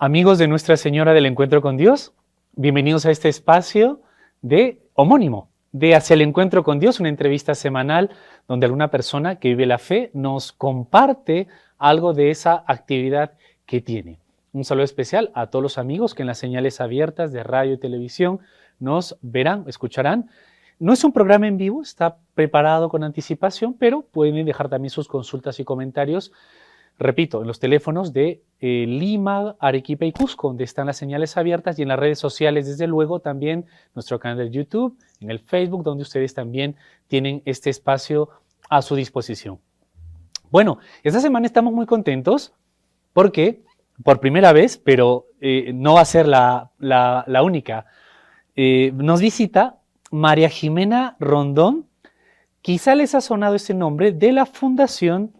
Amigos de Nuestra Señora del Encuentro con Dios, bienvenidos a este espacio de homónimo, de Hacia el Encuentro con Dios, una entrevista semanal donde alguna persona que vive la fe nos comparte algo de esa actividad que tiene. Un saludo especial a todos los amigos que en las señales abiertas de radio y televisión nos verán, escucharán. No es un programa en vivo, está preparado con anticipación, pero pueden dejar también sus consultas y comentarios. Repito, en los teléfonos de Lima, Arequipa y Cusco, donde están las señales abiertas, y en las redes sociales, desde luego, también nuestro canal de YouTube, en el Facebook, donde ustedes también tienen este espacio a su disposición. Bueno, esta semana estamos muy contentos porque, por primera vez, pero no va a ser la única, nos visita María Jimena Rondón. Quizá les ha sonado este nombre de la Fundación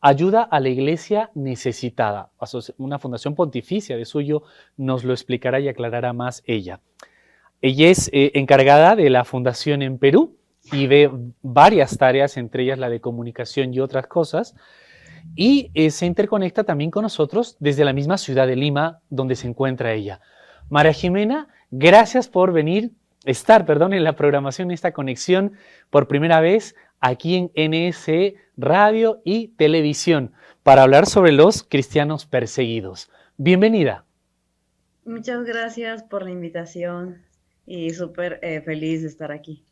Ayuda a la Iglesia Necesitada, una fundación pontificia, de suyo nos lo explicará y aclarará más ella. Ella es encargada de la fundación en Perú y ve varias tareas, entre ellas la de comunicación y otras cosas, y se interconecta también con nosotros desde la misma ciudad de Lima, donde se encuentra ella. María Jimena, gracias por venir, en la programación, en esta conexión por primera vez aquí en NS Radio y Televisión para hablar sobre los cristianos perseguidos. Bienvenida. Muchas gracias por la invitación y súper feliz de estar aquí.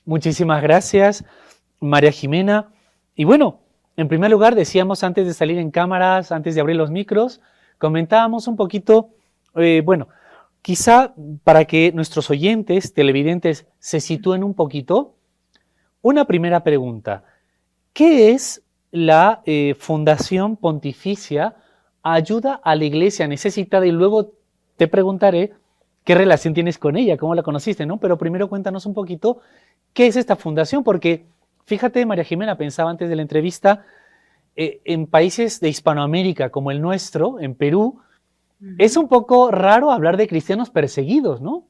Muchísimas gracias, María Jimena. Y bueno, en primer lugar, decíamos antes de salir en cámaras, antes de abrir los micros, comentábamos un poquito, quizá para que nuestros oyentes, televidentes, se sitúen un poquito, una primera pregunta. ¿Qué es la Fundación Pontificia Ayuda a la Iglesia Necesitada? Y luego te preguntaré qué relación tienes con ella, cómo la conociste, ¿no? Pero primero cuéntanos un poquito qué es esta fundación, porque fíjate, María Jimena, pensaba antes de la entrevista, en países de Hispanoamérica como el nuestro, en Perú, es un poco raro hablar de cristianos perseguidos, ¿no?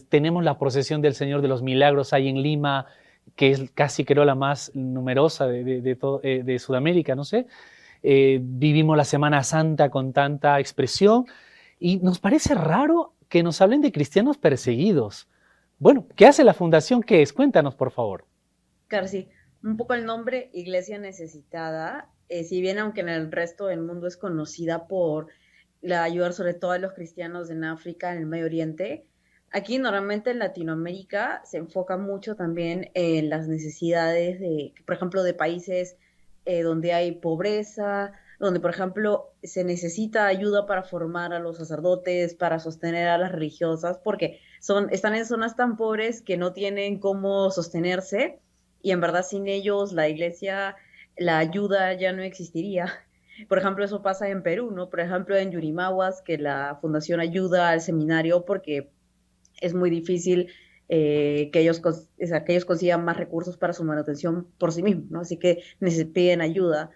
Tenemos la procesión del Señor de los Milagros ahí en Lima, que es casi creo la más numerosa de Sudamérica, no sé. Vivimos la Semana Santa con tanta expresión y nos parece raro que nos hablen de cristianos perseguidos. Bueno, ¿qué hace la fundación? ¿Qué es? Cuéntanos, por favor. Claro, sí, un poco el nombre Iglesia Necesitada, si bien aunque en el resto del mundo es conocida por la ayuda sobre todo a los cristianos en África, en el Medio Oriente, aquí normalmente en Latinoamérica se enfoca mucho también en las necesidades de, por ejemplo, de países donde hay pobreza, donde, por ejemplo, se necesita ayuda para formar a los sacerdotes, para sostener a las religiosas, porque están en zonas tan pobres que no tienen cómo sostenerse y en verdad sin ellos la iglesia, la ayuda ya no existiría. Por ejemplo, eso pasa en Perú, ¿no? Por ejemplo, en Yurimaguas, que la fundación ayuda al seminario porque es muy difícil que ellos consigan más recursos para su manutención por sí mismos, ¿no? Así que piden ayuda.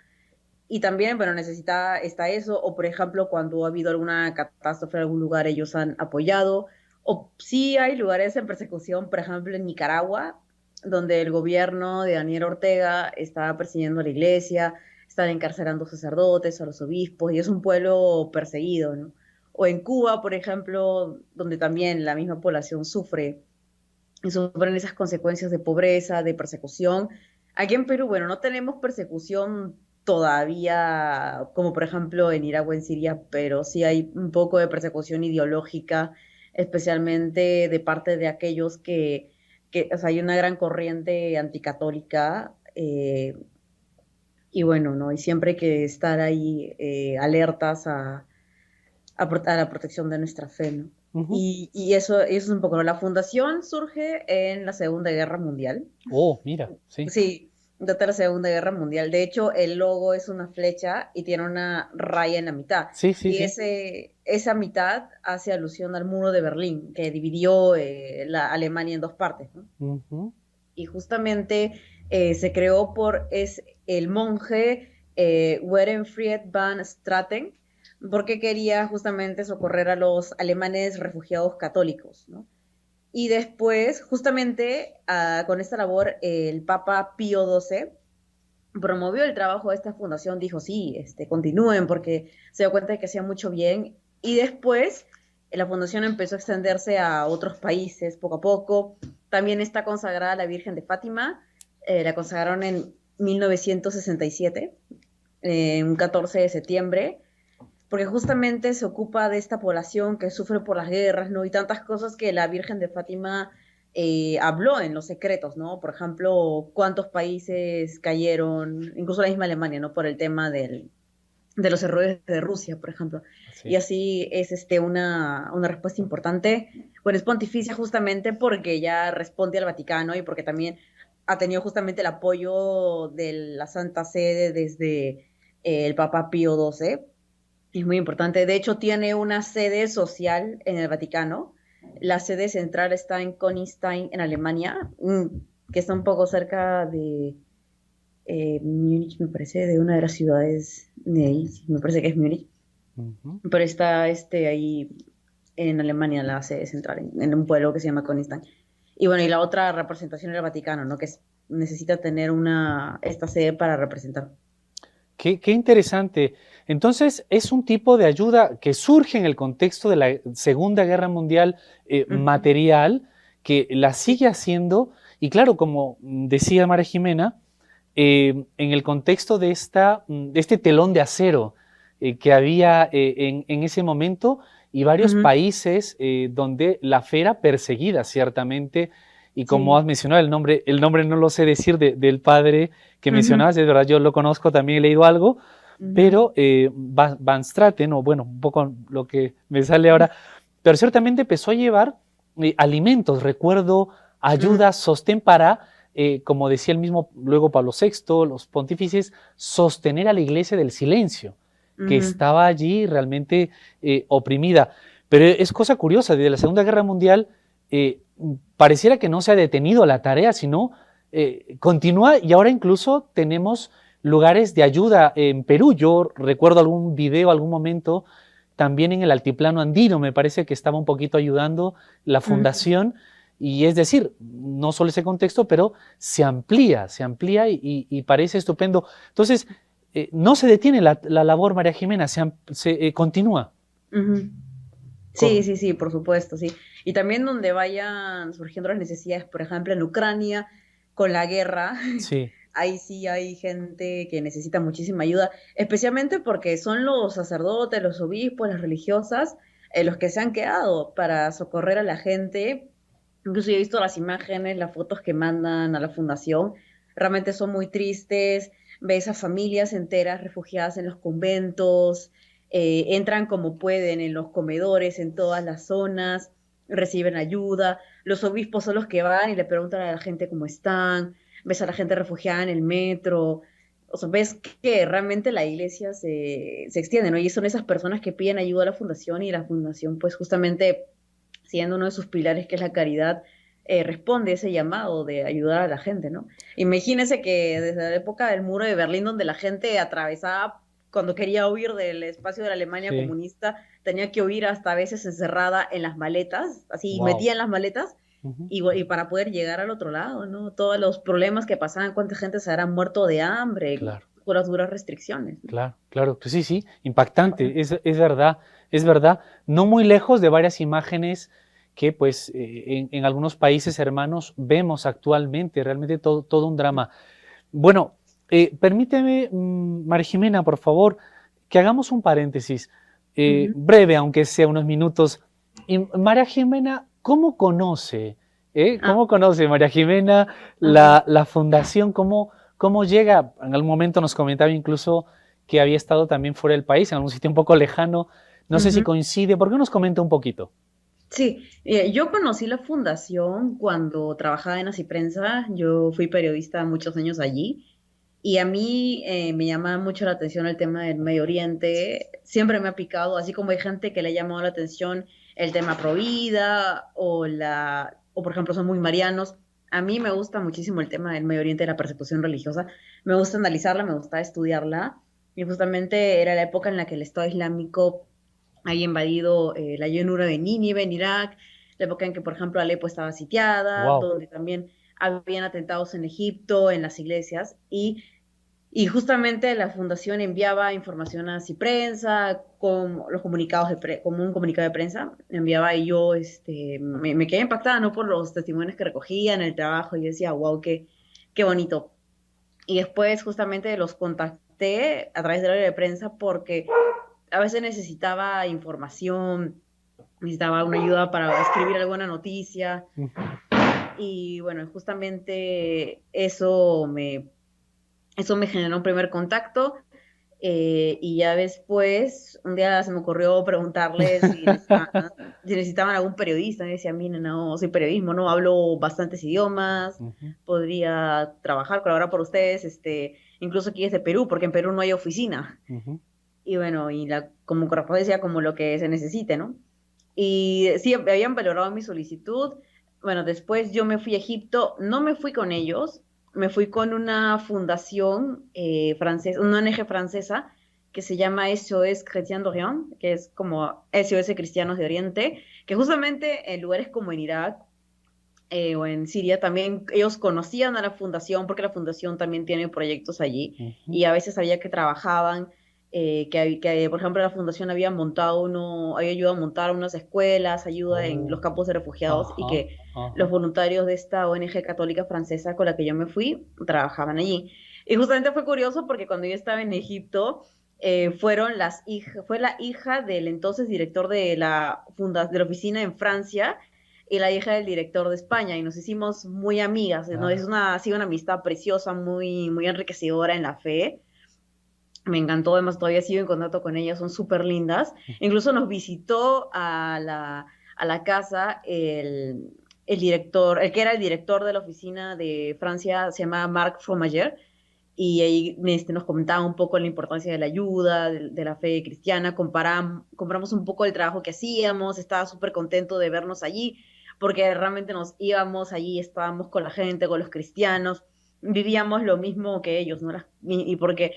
Y también, bueno, está eso, o por ejemplo, cuando ha habido alguna catástrofe en algún lugar, ellos han apoyado, o sí hay lugares en persecución, por ejemplo, en Nicaragua, donde el gobierno de Daniel Ortega está persiguiendo a la iglesia, están encarcelando sacerdotes, a los obispos, y es un pueblo perseguido, ¿no? O en Cuba, por ejemplo, donde también la misma población sufre, y sufren esas consecuencias de pobreza, de persecución. Aquí en Perú, bueno, no tenemos persecución todavía, como por ejemplo en Irak o en Siria, pero sí hay un poco de persecución ideológica, especialmente de parte de aquellos o sea, hay una gran corriente anticatólica, y bueno, ¿no? Y siempre hay que estar ahí alertas a la protección de nuestra fe, ¿no? Uh-huh. Y eso es un poco, ¿no? La fundación surge en la Segunda Guerra Mundial. Oh, mira, sí. Sí, data de la Segunda Guerra Mundial. De hecho, el logo es una flecha y tiene una raya en la mitad. Sí, sí, Y sí. esa mitad hace alusión al muro de Berlín, que dividió la Alemania en dos partes, ¿no? Uh-huh. Y justamente se creó es el monje Werenfried van Straten, porque quería justamente socorrer a los alemanes refugiados católicos, ¿no? Y después, justamente con esta labor, el Papa Pío XII promovió el trabajo de esta fundación, dijo, sí, continúen porque se dio cuenta de que hacía mucho bien. Y después la fundación empezó a extenderse a otros países poco a poco. También está consagrada a la Virgen de Fátima. La consagraron en 1967, un 14 de septiembre, porque justamente se ocupa de esta población que sufre por las guerras, ¿no? Y tantas cosas que la Virgen de Fátima habló en los secretos, ¿no? Por ejemplo, cuántos países cayeron, incluso la misma Alemania, ¿no? Por el tema de los errores de Rusia, por ejemplo. Y Sí. así es una respuesta importante. Bueno, es pontificia justamente porque ya responde al Vaticano y porque también ha tenido justamente el apoyo de la Santa Sede desde el Papa Pío XII. Es muy importante. De hecho, tiene una sede social en el Vaticano. La sede central está en Königstein, en Alemania, que está un poco cerca de Múnich, me parece, de una de las ciudades de ahí. Sí, me parece que es Múnich. Ujú. Pero está ahí en Alemania, la sede central, en un pueblo que se llama Königstein. Y bueno, y la otra representación era el Vaticano, ¿no? Necesita tener esta sede para representar. Qué interesante. Entonces, es un tipo de ayuda que surge en el contexto de la Segunda Guerra Mundial, Ujú. material, que la Sí. sigue haciendo, y claro, como decía María Jimena, en el contexto de, de este telón de acero que había en ese momento y varios Ujú. países donde la fe era perseguida, ciertamente, y como has Sí. mencionado el nombre no lo sé decir del padre que Ujú. mencionabas, es verdad, yo lo conozco, también he leído algo, Ujú. pero Van Straten, o bueno, un poco lo que me sale ahora, pero ciertamente empezó a llevar alimentos, recuerdo, Ujú. ayuda, sostén para, como decía el mismo luego Pablo VI, los pontífices, sostener a la iglesia del silencio, que Ujú. estaba allí realmente oprimida. Pero es cosa curiosa, desde la Segunda Guerra Mundial pareciera que no se ha detenido la tarea, sino continúa y ahora incluso tenemos lugares de ayuda en Perú. Yo recuerdo algún video, algún momento, también en el altiplano andino, me parece que estaba un poquito ayudando la Ujú. fundación, y es decir, no solo ese contexto, pero se amplía y parece estupendo. Entonces, no se detiene la labor, María Jimena, continúa. Ujú. Sí, Con, sí, sí, por supuesto, sí. Y también donde vayan surgiendo las necesidades, por ejemplo, en Ucrania, con la guerra, sí, ahí sí hay gente que necesita muchísima ayuda, especialmente porque son los sacerdotes, los obispos, las religiosas, los que se han quedado para socorrer a la gente. Incluso yo he visto las imágenes, las fotos que mandan a la fundación, realmente son muy tristes, ves a familias enteras refugiadas en los conventos, entran como pueden en los comedores, en todas las zonas, reciben ayuda, los obispos son los que van y le preguntan a la gente cómo están, ves a la gente refugiada en el metro, o sea, ves que realmente la iglesia se extiende, ¿no? Y son esas personas que piden ayuda a la fundación y la fundación pues justamente siendo uno de sus pilares que es la caridad, responde ese llamado de ayudar a la gente, ¿no? Imagínense que desde la época del muro de Berlín, donde la gente atravesaba cuando quería huir del espacio de la Alemania sí, comunista, tenía que huir hasta a veces encerrada en las maletas, así wow. metía en las maletas, Ujú. y para poder llegar al otro lado, ¿no? Todos los problemas que pasaban, cuánta gente se habrá muerto de hambre Claro. por las duras restricciones, ¿no? Claro, claro, pues sí, sí, impactante, es verdad, es verdad. No muy lejos de varias imágenes que pues en algunos países hermanos vemos actualmente, realmente todo un drama. Bueno, permíteme, María Jimena, por favor, que hagamos un paréntesis, Ujú. breve, aunque sea unos minutos. Y María Jimena, ¿cómo conoce? Ah, ¿Cómo conoce María Jimena ajá. la fundación? ¿Cómo llega? En algún momento nos comentaba incluso que había estado también fuera del país, en algún sitio un poco lejano. No sé si Ujú. coincide, ¿por qué nos comenta un poquito? Sí, yo conocí la fundación cuando trabajaba en Asiprensa, yo fui periodista muchos años allí y a mí me llama mucho la atención el tema del Medio Oriente, siempre me ha picado, así como hay gente que le ha llamado la atención el tema Provida o por ejemplo son muy marianos, a mí me gusta muchísimo el tema del Medio Oriente, de la persecución religiosa, me gusta analizarla, me gusta estudiarla y justamente era la época en la que el Estado Islámico había invadido la llanura de Nínive en Irak, la época en que, por ejemplo, Alepo estaba sitiada, Wow. donde también habían atentados en Egipto, en las iglesias, y Y justamente la fundación enviaba información a Ciprensa, con los comunicados como un comunicado de prensa, enviaba y yo me quedé impactada, ¿no? Por los testimonios que recogían, el trabajo, y yo decía, wow, qué bonito. Y después justamente los contacté a través del área de prensa porque a veces necesitaba información, necesitaba una ayuda para escribir alguna noticia. Y bueno, justamente eso me generó un primer contacto. Y ya después, un día se me ocurrió preguntarles si necesitaban algún periodista. Y decía, mira, no, soy periodismo, no hablo bastantes idiomas, Ujú, podría trabajar, colaborar por ustedes, incluso aquí desde Perú, porque en Perú no hay oficina. ujú. Y bueno, como correspondencia, como lo que se necesite, ¿no? Y sí, habían valorado mi solicitud. Bueno, después yo me fui a Egipto, no me fui con ellos, me fui con una fundación francesa, una ONG francesa que se llama SOS Chrétien d'Orient, que es como SOS Cristianos de Oriente, que justamente en lugares como en Irak o en Siria también ellos conocían a la fundación porque la fundación también tiene proyectos allí Ujú. y a veces sabía que trabajaban, por ejemplo la fundación había ayudado a montar unas escuelas, ayuda en los Oh, campos de refugiados y ajá, que los ajá. voluntarios de esta ONG católica francesa con la que yo me fui trabajaban allí. Y justamente fue curioso porque cuando yo estaba en Egipto, fue la hija del entonces director de de la oficina en Francia y la hija del director de España, y nos hicimos muy amigas, ¿no? Ah, Ha sido una amistad preciosa, muy enriquecedora en la fe. Me encantó, además todavía sigo en contacto con ellas, son súper lindas. Incluso nos visitó a la casa el director, el que era el director de la oficina de Francia, se llama Marc Fromager, y ahí nos comentaba un poco la importancia de la ayuda, de la fe cristiana, compramos un poco el trabajo que hacíamos, estaba súper contento de vernos allí, porque realmente nos íbamos allí, estábamos con la gente, con los cristianos, vivíamos lo mismo que ellos, ¿no? Y porque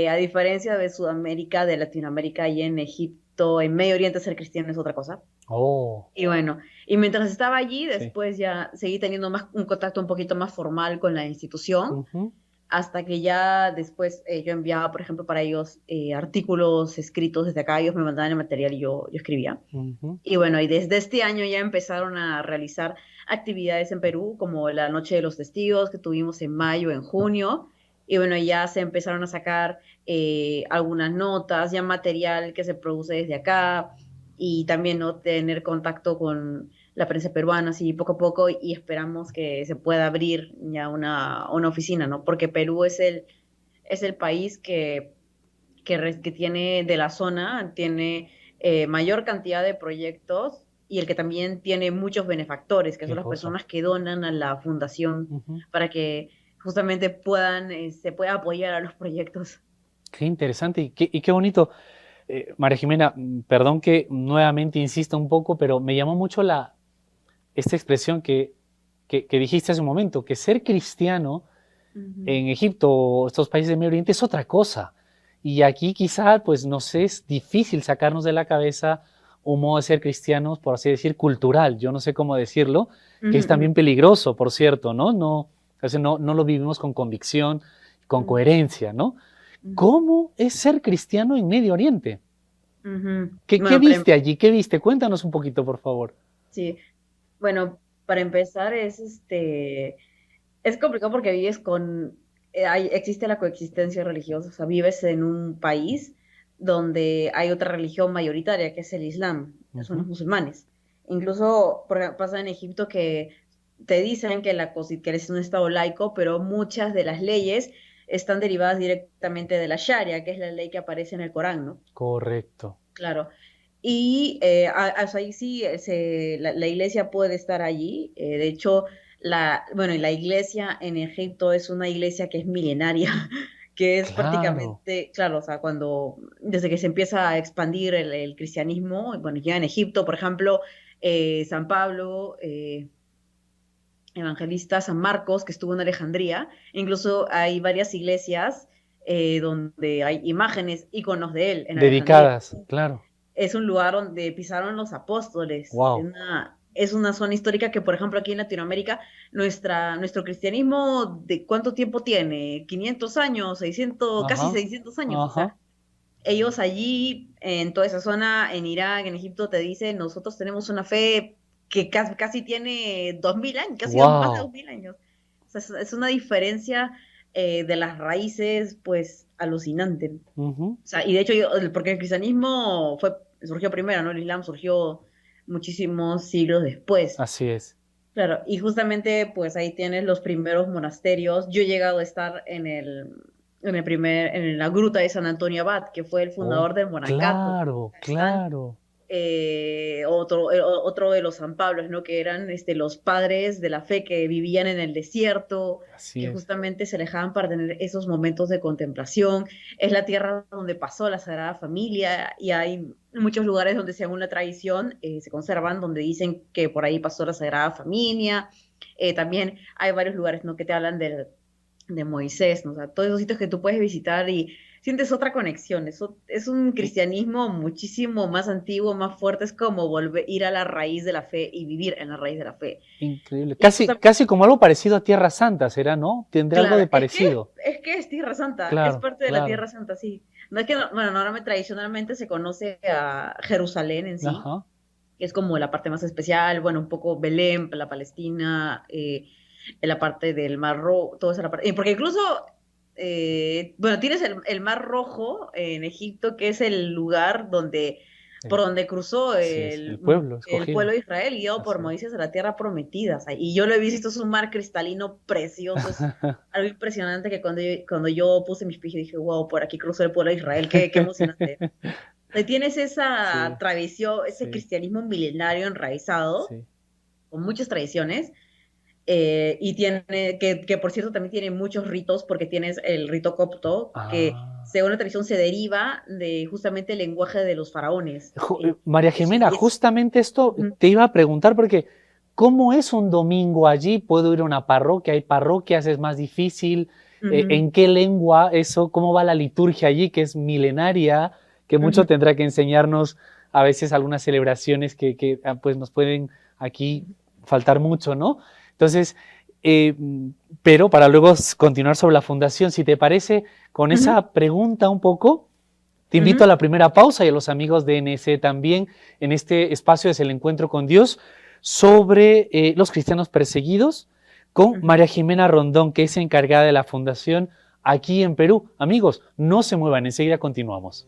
a diferencia de Sudamérica, de Latinoamérica y en Egipto, en Medio Oriente ser cristiano es otra cosa. oh, Y bueno, y mientras estaba allí, sí. después ya seguí teniendo un contacto un poquito más formal con la institución Ujú, hasta que ya después yo enviaba, por ejemplo, para ellos artículos escritos desde acá, ellos me mandaban el material y yo escribía. ujú. Y bueno, y desde este año ya empezaron a realizar actividades en Perú, como la Noche de los Testigos que tuvimos en mayo, en junio. Y bueno, ya se empezaron a sacar algunas notas, ya material que se produce desde acá y también no tener contacto con la prensa peruana, así poco a poco, y esperamos que se pueda abrir ya una oficina, ¿no? Porque Perú es el país que tiene de la zona, tiene mayor cantidad de proyectos y el que también tiene muchos benefactores, que son Qué las cosa. personas que donan a la fundación Ujú. para que justamente se pueda apoyar a los proyectos. Qué interesante y qué bonito. María Jimena, perdón que nuevamente insista un poco, pero me llamó mucho esta expresión que dijiste hace un momento, que ser cristiano Ujú, en Egipto o estos países de Medio Oriente es otra cosa. Y aquí quizá, pues nos es difícil sacarnos de la cabeza un modo de ser cristianos, por así decir, cultural, yo no sé cómo decirlo, que ujú, es ujú, también peligroso, por cierto, ¿no? No, a veces no lo vivimos con convicción, con coherencia, ¿no? ujú, ¿Cómo es ser cristiano en Medio Oriente? ujú. ¿Qué Bueno, viste allí? ¿Qué viste? Cuéntanos un poquito, por favor. sí, bueno, para empezar es complicado porque existe la coexistencia religiosa, o sea, vives en un país donde hay otra religión mayoritaria, que es el Islam, que son los Ujú. musulmanes. Incluso pasa en Egipto que te dicen que eres un estado laico, pero muchas de las leyes están derivadas directamente de la Sharia, que es la ley que aparece en el Corán, ¿no? Correcto. Claro. Y o sea, ahí sí la iglesia puede estar allí. De hecho, bueno, y la iglesia en Egipto es una iglesia que es milenaria, que es Claro, prácticamente, claro, o sea, desde que se empieza a expandir el cristianismo, bueno, ya en Egipto, por ejemplo, San Pablo, evangelista San Marcos, que estuvo en Alejandría, incluso hay varias iglesias donde hay imágenes, íconos de él en Alejandría. dedicadas, claro. Es un lugar donde pisaron los apóstoles. Wow. es una zona histórica que, por ejemplo, aquí en Latinoamérica, nuestro cristianismo, ¿de cuánto tiempo tiene? 500 años, 600, casi Ajá, 600 años. O ajá. sea, ellos allí, en toda esa zona, en Irak, en Egipto, te dicen, nosotros tenemos una fe que casi tiene 2000 años, casi más de Wow. 2000 años. O sea, es una diferencia de las raíces, pues, alucinante. Ujú. O sea, y de hecho, porque el cristianismo surgió primero, ¿no? El Islam surgió muchísimos siglos después. Así es. Claro, y justamente pues ahí tienes los primeros monasterios. Yo he llegado a estar en la gruta de San Antonio Abad, que fue el Oh, fundador del monacato. claro, Están claro. otro de los San Pablos, ¿no? Que eran los padres de la fe que vivían en el desierto, Así que es. justamente se alejaban para tener esos momentos de contemplación. Es la tierra donde pasó la Sagrada Familia y hay muchos lugares donde, según la tradición, se conservan, donde dicen que por ahí pasó la Sagrada Familia. También hay varios lugares, ¿no? Que te hablan de Moisés, ¿no? O sea, todos esos sitios que tú puedes visitar y sientes otra conexión. Eso es un I- cristianismo muchísimo más antiguo, más fuerte. Es como ir a la raíz de la fe y vivir en la raíz de la fe. Increíble. Y Casi, justamente, casi como algo parecido a Tierra Santa, ¿será, no? Tendrá algo claro, de parecido. es Tierra Santa, es Claro, parte de la claro. Tierra Santa, sí. No es que, bueno, normalmente tradicionalmente se conoce a Jerusalén en sí, Ajá. que es como la parte más especial, bueno, un poco Belén, la Palestina, en la parte del Mar Rojo, toda esa parte. Porque incluso, bueno, tienes el Mar Rojo en Egipto, que es el lugar por El- donde cruzó así es, el pueblo el escogido. pueblo de Israel, guiado por Así es. Moisés a la tierra prometida. O sea, y yo lo he visto, es un mar cristalino precioso, es algo impresionante que cuando yo puse mis pies y dije, wow, por aquí cruzó el pueblo de Israel, qué emocionante. Tienes esa Sí, tradición, ese sí, cristianismo milenario enraizado, sí. con muchas tradiciones, y que por cierto también tiene muchos ritos, porque tienes el rito copto, que Ah. según la tradición se deriva de justamente el lenguaje de los faraones. María Jimena, justamente esto Ujú, te iba a preguntar porque ¿cómo es un domingo allí? ¿Puedo ir a una parroquia? ¿Hay parroquias? ¿Es más difícil? ujú, ¿En qué lengua eso? ¿Cómo va la liturgia allí, que es milenaria, que mucho ujú. tendrá que enseñarnos a veces algunas celebraciones que pues nos pueden aquí faltar mucho, ¿no? Entonces, eh, pero para luego continuar sobre la fundación, si te parece, con Ujú, esa pregunta un poco, te invito a ujú, la primera pausa y a los amigos de NC también en este espacio es el encuentro con Dios sobre los cristianos perseguidos con ujú. María Jimena Rondón, que es encargada de la fundación aquí en Perú. Amigos, no se muevan, enseguida continuamos.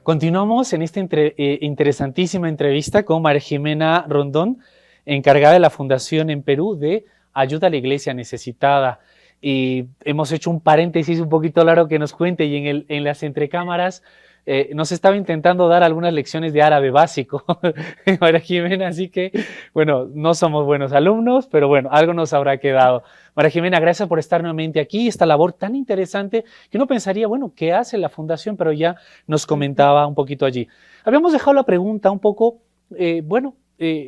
Continuamos en esta interesantísima entrevista con María Jimena Rondón, encargada de la Fundación en Perú de Ayuda a la Iglesia Necesitada. Y hemos hecho un paréntesis un poquito largo que nos cuente y en las entrecámaras nos estaba intentando dar algunas lecciones de árabe básico, María Jimena, así que, bueno, no somos buenos alumnos, pero bueno, algo nos habrá quedado. María Jimena, gracias por estar nuevamente aquí, esta labor tan interesante que uno pensaría, bueno, ¿qué hace la Fundación? Pero ya nos Ujú, comentaba un poquito allí. Habíamos dejado la pregunta un poco, bueno,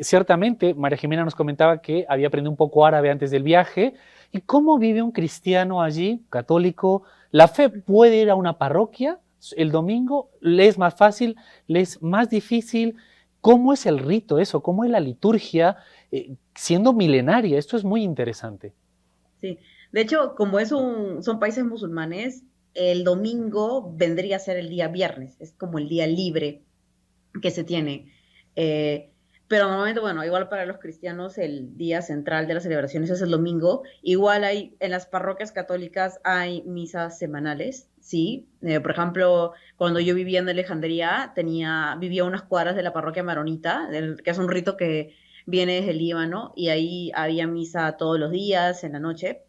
ciertamente María Jimena nos comentaba que había aprendido un poco árabe antes del viaje. ¿Y cómo vive un cristiano allí, católico? ¿La fe ujú. puede ir a una parroquia el domingo? ¿Le es más fácil? ¿Le es más difícil? ¿Cómo es el rito eso? ¿Cómo es la liturgia siendo milenaria? Esto es muy interesante. Sí, de hecho, como son países musulmanes, el domingo vendría a ser el día viernes, es como el día libre que se tiene. Eh, pero normalmente, bueno, igual para los cristianos el día central de las celebraciones es el domingo. Igual en las parroquias católicas hay misas semanales, ¿sí? Por ejemplo, cuando yo vivía en Alejandría, vivía a unas cuadras de la parroquia maronita, que es un rito que viene desde el Líbano, y ahí había misa todos los días en la noche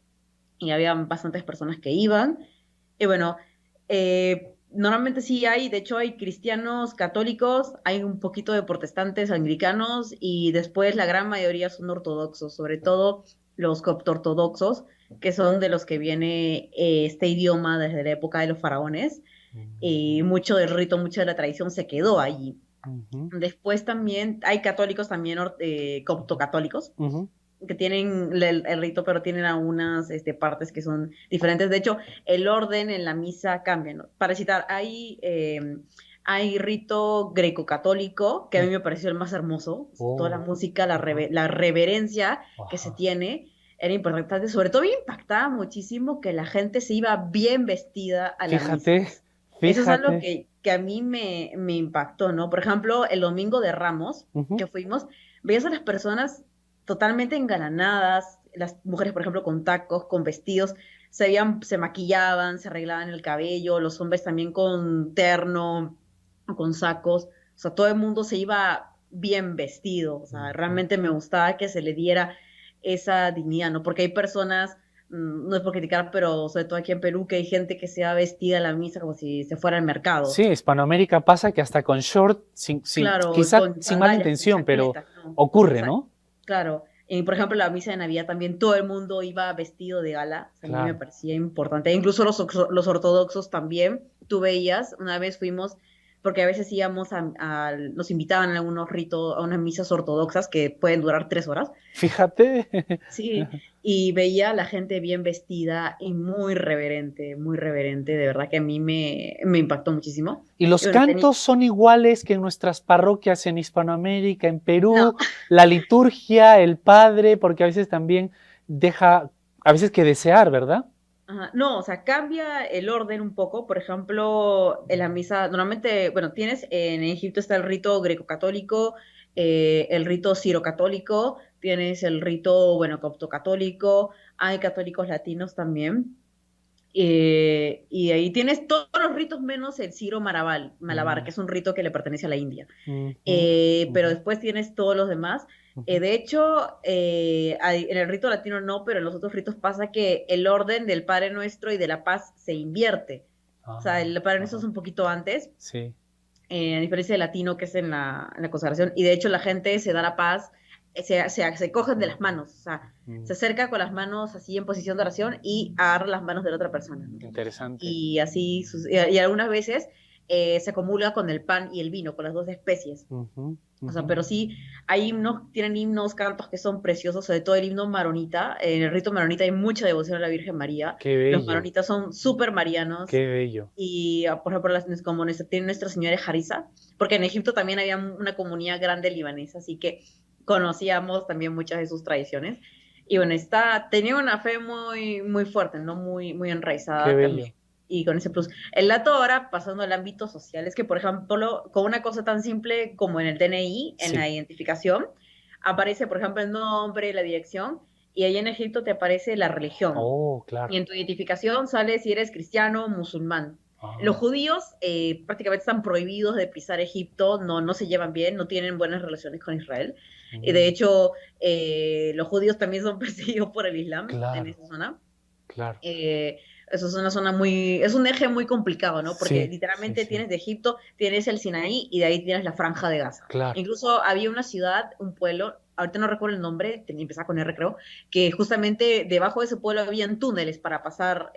y había bastantes personas que iban. Y bueno, Normalmente sí hay, de hecho hay cristianos católicos, hay un poquito de protestantes anglicanos y después la gran mayoría son ortodoxos, sobre todo los copto-ortodoxos, que son de los que viene este idioma desde la época de los faraones, y Ujú, mucho del rito, mucha de la tradición se quedó allí. ujú, Después también hay católicos también copto-católicos, ujú. que tienen el rito, pero tienen algunas partes que son diferentes. De hecho, el orden en la misa cambia, ¿no? Para citar, hay rito greco-católico, que a mí me pareció el más hermoso. Toda la Oh, música, ajá, la reverencia que se ajá. tiene era importante. Sobre todo me impactaba muchísimo que la gente se iba bien vestida a la misa. Fíjate, Eso es algo fíjate. que a mí me impactó, ¿no? Por ejemplo, el domingo de Ramos Ujú. que fuimos, veías a las personas totalmente engalanadas, las mujeres, por ejemplo, con tacos, con vestidos, se maquillaban, se arreglaban el cabello, los hombres también con terno, con sacos, o sea, todo el mundo se iba bien vestido, o sea, Ujú. realmente me gustaba que se le diera esa dignidad, ¿no? Porque hay personas, no es por criticar, pero sobre todo aquí en Perú, que hay gente que se va vestida a la misa como si se fuera al mercado. Sí, Hispanoamérica pasa que hasta con short, Claro, quizá con sin mala sandalias, con intención, pero chancletas, ¿no? ocurre, ¿no? Claro. Y por ejemplo, la misa de Navidad también todo el mundo iba vestido de gala. O sea, a mí me Claro. parecía importante. Incluso los ortodoxos también. Tú veías, una vez fuimos, porque a veces íbamos nos invitaban a unos ritos, a unas misas ortodoxas que pueden durar 3 horas. Fíjate. Sí, y veía a la gente bien vestida y muy reverente, de verdad que a mí me impactó muchísimo. ¿Y Y los bueno, cantos son iguales que en nuestras parroquias en Hispanoamérica, en no, Perú? La liturgia, el padre, porque a veces también deja, a veces que desear, ¿verdad? ajá, no, o sea, cambia el orden un poco. Por ejemplo, en la misa, normalmente, bueno, tienes en Egipto está el rito greco-católico, el rito siro-católico, tienes el rito, bueno, copto-católico, hay católicos latinos también. Y ahí tienes todos los ritos menos el Ciro Malabar, Mm, que es un rito que le pertenece a la India. ujú, Pero ujú, después tienes todos los demás. ujú. De hecho, en el rito latino no, pero en los otros ritos pasa que el orden del Padre Nuestro y de la Paz se invierte. O sea, Ah, el Padre Nuestro es ajá, un poquito antes, sí. a diferencia del latino que es en la consagración. Y de hecho la gente se da la paz, se cogen de las manos, o sea, Mm, se acerca con las manos así en posición de oración y agarra las manos de la otra persona, ¿no? interesante. Y así, y algunas veces se comulga con el pan y el vino, con las dos especies. Ujú, O sea, ujú. pero sí, hay himnos, tienen himnos, cantos que son preciosos, sobre todo el himno maronita. En el rito maronita hay mucha devoción a la Virgen María. Qué Los bello, maronitas son súper marianos. qué bello. Y, por ejemplo, como tiene Nuestra Señora de Jarisa, porque en Egipto también había una comunidad grande libanesa, así que conocíamos también muchas de sus tradiciones. Y bueno, tenía una fe muy, muy fuerte, ¿no? Muy, muy Qué enraizada también. bello. Y con ese plus. El dato ahora, pasando al ámbito social, es que, por ejemplo, con una cosa tan simple como en el DNI, en la Sí. identificación, aparece, por ejemplo, el nombre, la dirección, y ahí en Egipto te aparece la religión. Oh, Y claro. en tu identificación sale si eres cristiano o musulmán. Los Ah, judíos prácticamente están prohibidos de pisar Egipto, no se llevan bien, no tienen buenas relaciones con Israel. Y de mm, hecho, los judíos también son perseguidos por el Islam en claro, esa zona. claro. Eh, Eso es una zona es un eje muy complicado, ¿no? Porque Sí, sí, literalmente sí, tienes de Egipto, tienes el Sinaí y de ahí tienes la Franja de Gaza. claro. Incluso había una ciudad, un pueblo, ahorita no recuerdo el nombre, empezaba con R creo, que justamente debajo de ese pueblo habían túneles para pasar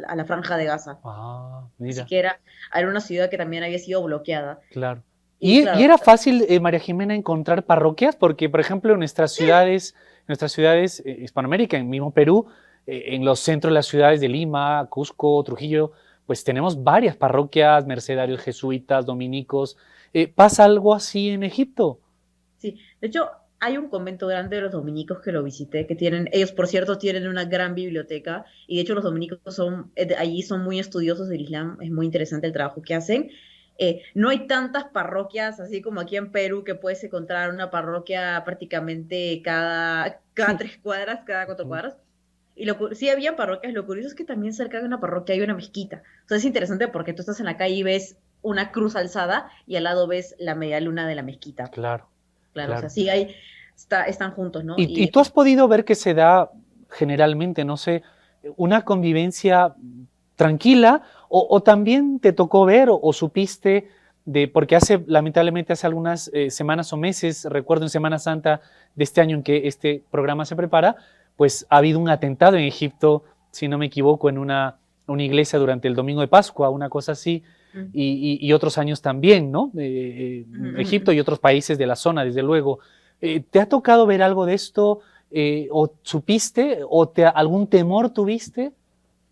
a la Franja de Gaza. Ah, Así mira, que era una ciudad que también había sido bloqueada. claro. Y Y claro, era fácil, María Jimena, encontrar parroquias? Porque, por ejemplo, en nuestras ciudades, Hispanoamérica, en mismo Perú, en los centros de las ciudades de Lima, Cusco, Trujillo, pues tenemos varias parroquias, mercedarios jesuitas, dominicos. ¿Pasa algo así en Egipto? sí, de hecho, hay un convento grande de los dominicos que lo visité, ellos por cierto tienen una gran biblioteca, y de hecho los dominicos allí son muy estudiosos del Islam, es muy interesante el trabajo que hacen. No hay tantas parroquias, así como aquí en Perú, que puedes encontrar una parroquia prácticamente cada 3 cuadras, cada 4 cuadras. Y sí había parroquias, lo curioso es que también cerca de una parroquia hay una mezquita. O sea, es interesante porque tú estás en la calle y ves una cruz alzada y al lado ves la media luna de la mezquita. Claro, Claro, o sea, claro. sí están juntos, ¿no? Y tú has podido ver que se da generalmente, no sé, una convivencia tranquila, o también te tocó ver o supiste porque lamentablemente hace algunas semanas o meses, recuerdo en Semana Santa de este año en que este programa se prepara, pues ha habido un atentado en Egipto, si no me equivoco, en una iglesia durante el domingo de Pascua, una cosa así, y otros años también, ¿no? Egipto y otros países de la zona, desde luego. ¿Te ha tocado ver algo de esto? ¿O supiste? ¿O algún temor tuviste?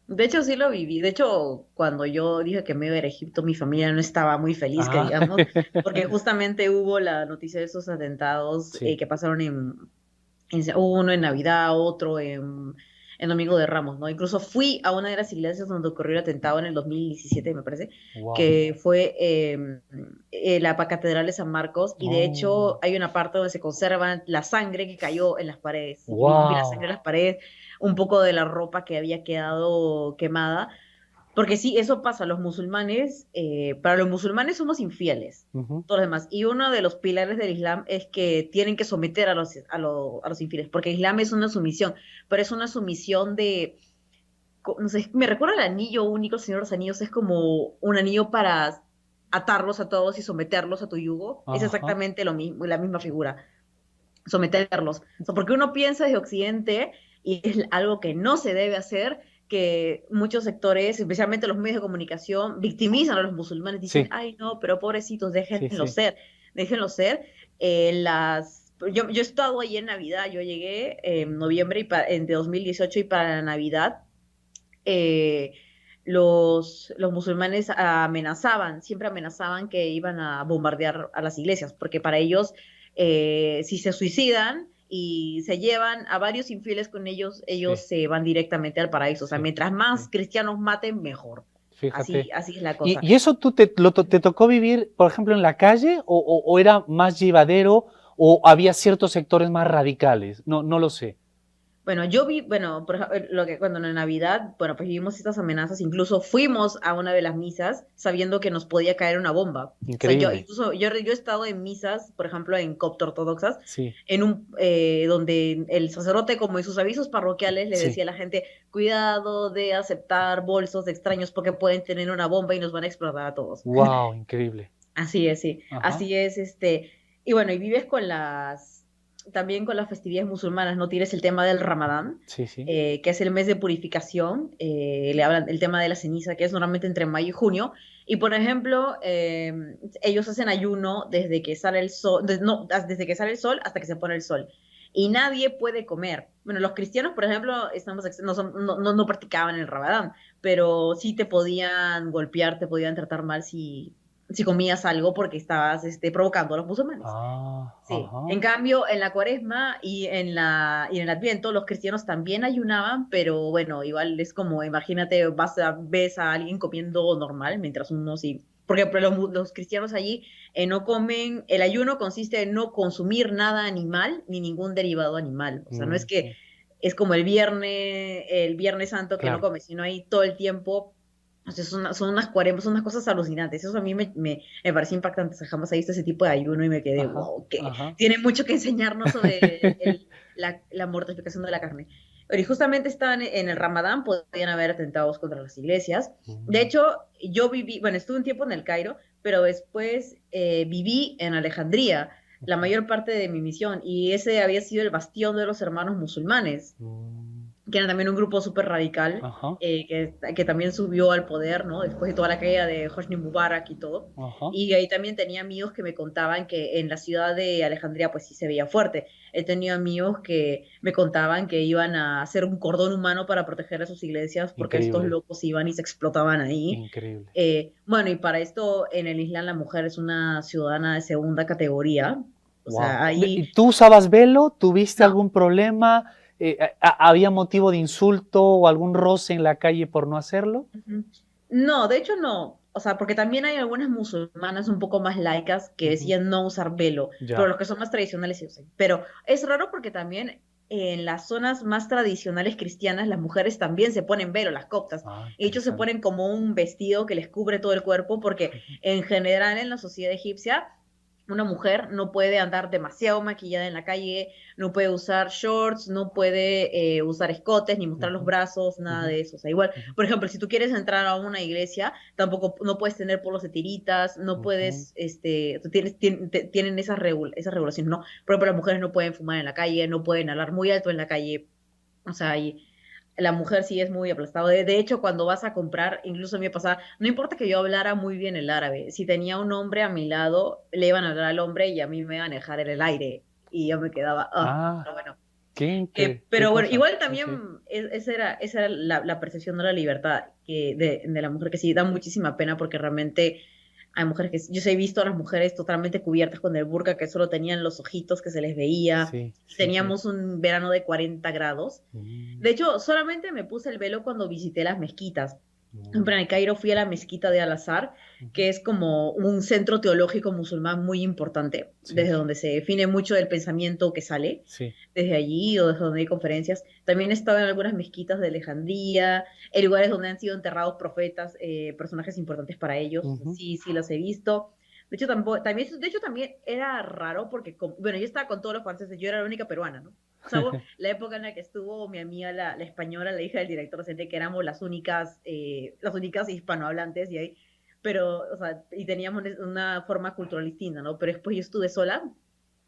De hecho, sí lo viví. De hecho, cuando yo dije que me iba a ir a Egipto, mi familia no estaba muy feliz, que Ah. digamos, porque justamente hubo la noticia de esos atentados Sí. que pasaron hubo uno en Navidad, otro en Domingo de Ramos, ¿no? Incluso fui a una de las iglesias donde ocurrió el atentado en el 2017, me parece, Wow. que fue la Catedral de San Marcos, y de hecho hay una parte donde se conserva la sangre que cayó en las paredes. Y vi la sangre en las paredes, un poco de la ropa que había quedado quemada, porque sí, eso pasa, los musulmanes, para los musulmanes somos infieles, todos los demás, y uno de los pilares del Islam es que tienen que someter a los infieles, porque el Islam es una sumisión, pero es una sumisión no sé, me recuerda al anillo único, el Señor de los Anillos, es como un anillo para atarlos a todos y someterlos a tu yugo, es exactamente lo mismo, la misma figura, someterlos, porque uno piensa desde Occidente, y es algo que no se debe hacer, que muchos sectores, especialmente los medios de comunicación, victimizan a los musulmanes, dicen, Sí. Ay, no, pero pobrecitos, déjenlo Sí. ser, déjenlo ser. Yo he estado ahí en Navidad, yo llegué en noviembre de 2018, y para la Navidad los musulmanes siempre amenazaban que iban a bombardear a las iglesias, porque para ellos, si se suicidan y se llevan a varios infieles con ellos se van directamente al paraíso. O sea, mientras más cristianos maten, mejor. Fíjate. Así es la cosa. ¿Y eso tú te tocó vivir, por ejemplo, en la calle, o era más llevadero, o había ciertos sectores más radicales? No lo sé. Bueno, por ejemplo, cuando en Navidad, pues vivimos estas amenazas, incluso fuimos a una de las misas sabiendo que nos podía caer una bomba. Increíble. O sea, yo he estado en misas, por ejemplo, en copto ortodoxas, Sí. donde el sacerdote, como en sus avisos parroquiales, le decía a la gente, cuidado de aceptar bolsos de extraños porque pueden tener una bomba y nos van a explotar a todos. Wow, increíble. Así es, sí. Ajá. Así es, y bueno, y vives también con las festividades musulmanas, ¿no? Tienes el tema del Ramadán, Sí. que es el mes de purificación, le hablan el tema de la ceniza, que es normalmente entre mayo y junio, y por ejemplo, ellos hacen ayuno desde que sale el sol, desde que sale el sol hasta que se pone el sol, y nadie puede comer. Bueno, los cristianos, por ejemplo, no practicaban el Ramadán, pero sí te podían golpear, te podían tratar mal si comías algo porque estabas provocando a los musulmanes. Sí. En cambio, en la Cuaresma y en el Adviento, los cristianos también ayunaban, pero bueno, igual es como, imagínate, ves a alguien comiendo normal, mientras uno sí. Porque los cristianos allí no comen, el ayuno consiste en no consumir nada animal ni ningún derivado animal. O sea, no es que es como el Viernes Santo que no comes, sino ahí todo el tiempo. O sea, son unas cosas alucinantes. Eso a mí me parece impactante. O sea, jamás he visto ese tipo de ayuno y me quedé, wow, que tiene mucho que enseñarnos sobre la mortificación de la carne. Pero y justamente estaban en el Ramadán, podían haber atentados contra las iglesias. De hecho, yo estuve un tiempo en el Cairo, pero después viví en Alejandría la mayor parte de mi misión, y ese había sido el bastión de los hermanos musulmanes, que era también un grupo súper radical, que también subió al poder, ¿no? Después de toda la caída de Hosni Mubarak y todo. Y ahí también tenía amigos que me contaban que en la ciudad de Alejandría pues sí se veía fuerte. He tenido amigos que me contaban que iban a hacer un cordón humano para proteger a sus iglesias porque estos locos iban y se explotaban ahí. Increíble. Bueno, y para esto en el Islam la mujer es una ciudadana de segunda categoría. O sea, ahí... ¿Tú usabas velo? ¿Tuviste algún problema? ¿Había motivo de insulto o algún roce en la calle por no hacerlo? No, de hecho no. O sea, porque también hay algunas musulmanas un poco más laicas que decían no usar velo, pero los que son más tradicionales sí usan. Pero es raro porque también en las zonas más tradicionales cristianas las mujeres también se ponen velo, las coptas. Y de hecho se ponen como un vestido que les cubre todo el cuerpo porque en general en la sociedad egipcia una mujer no puede andar demasiado maquillada en la calle, no puede usar shorts, no puede usar escotes ni mostrar los Ujú, brazos, nada ujú, de eso. O sea, igual, ujú, por ejemplo, si tú quieres entrar a una iglesia, tampoco no puedes tener polos de tiritas, no ujú. puedes, tú tienen esas regulaciones, ¿no? Por ejemplo, las mujeres no pueden fumar en la calle, no pueden hablar muy alto en la calle. O sea, y la mujer sí es muy aplastada. De hecho, cuando vas a comprar, incluso a mí me pasaba, no importa que yo hablara muy bien el árabe, si tenía un hombre a mi lado, le iban a hablar al hombre y a mí me iban a dejar en el aire. Y yo me quedaba, Ah, pero bueno. qué Pero bueno, cosa. igual Sí, también sí. esa era la percepción de la libertad de la mujer, que sí da muchísima pena porque realmente hay mujeres que, yo sí he visto a las mujeres totalmente cubiertas con el burka, que solo tenían los ojitos que se les veía, Sí, y sí, sí. teníamos un verano de 40 grados. Mm, De hecho, solamente me puse el velo cuando visité las mezquitas. mm, Ejemplo, en el Cairo fui a la mezquita de Al-Azhar, ujú. que es como un centro teológico musulmán muy importante, Sí, desde donde se define mucho del pensamiento que sale, sí. desde allí o desde donde hay conferencias. También he estado en algunas mezquitas de Alejandría, en lugares donde han sido enterrados profetas, personajes importantes para ellos. Ujú. Sí, sí, los he visto. De hecho, también era raro porque, bueno, yo estaba con todos los franceses, yo era la única peruana, ¿no? Salvo la época en la que estuvo mi amiga, la española, la hija del director docente, que éramos las únicas hispanohablantes y ahí, pero, o sea, y teníamos una forma cultural distinta, ¿no? Pero después yo estuve sola